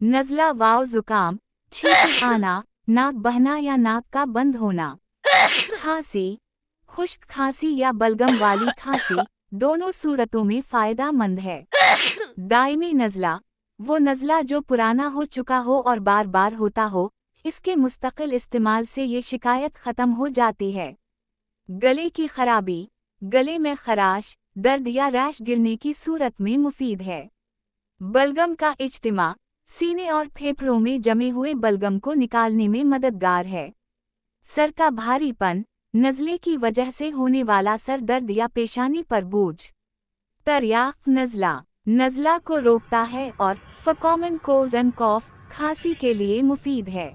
नज़ला वाव जुकाम, छींक आना, नाक बहना या नाक का बंद होना। खांसी, खुश्क खांसी या बलगम वाली खांसी, दोनों सूरतों में फायदेमंद है। दायमी नज़ला, वो नज़ला जो पुराना हो चुका हो और बार बार होता हो, इसके मुस्तकिल इस्तेमाल से ये शिकायत ख़त्म हो जाती है। गले की खराबी, गले में खराश, दर्द या रैश गिरने की सूरत में मुफीद है। बलगम का इज्तिमा, सीने और फेफड़ों में जमे हुए बलगम को निकालने में मददगार है। सर का भारीपन, नज़ले की वजह से होने वाला सर दर्द या पेशानी पर बोझ। तर्याक नज़ला, नज़ला को रोकता है और कॉमन कोल्ड एंड कॉफ, खांसी के लिए मुफीद है।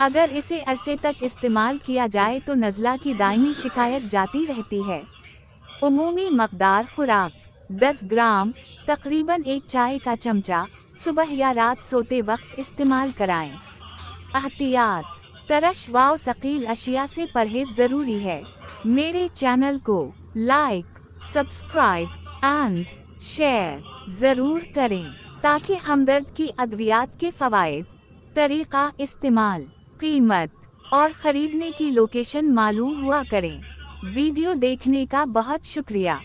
अगर इसे अरसे तक इस्तेमाल किया जाए तो नज़ला की दायमी शिकायत जाती रहती है। उमूमी मकदार खुराक 10 ग्राम, तकरीबन 1 चाय का चमचा, सुबह या रात सोते वक्त इस्तेमाल कराएं। एहतियात, तरश वाव सकील अशिया से परहेज ज़रूरी है। मेरे चैनल को लाइक, सब्सक्राइब एंड शेयर ज़रूर करें ताकि हमदर्द की अद्वियात के फ़वाइद, तरीक़ा इस्तेमाल, कीमत और ख़रीदने की लोकेशन मालूम हुआ करें। वीडियो देखने का बहुत शुक्रिया।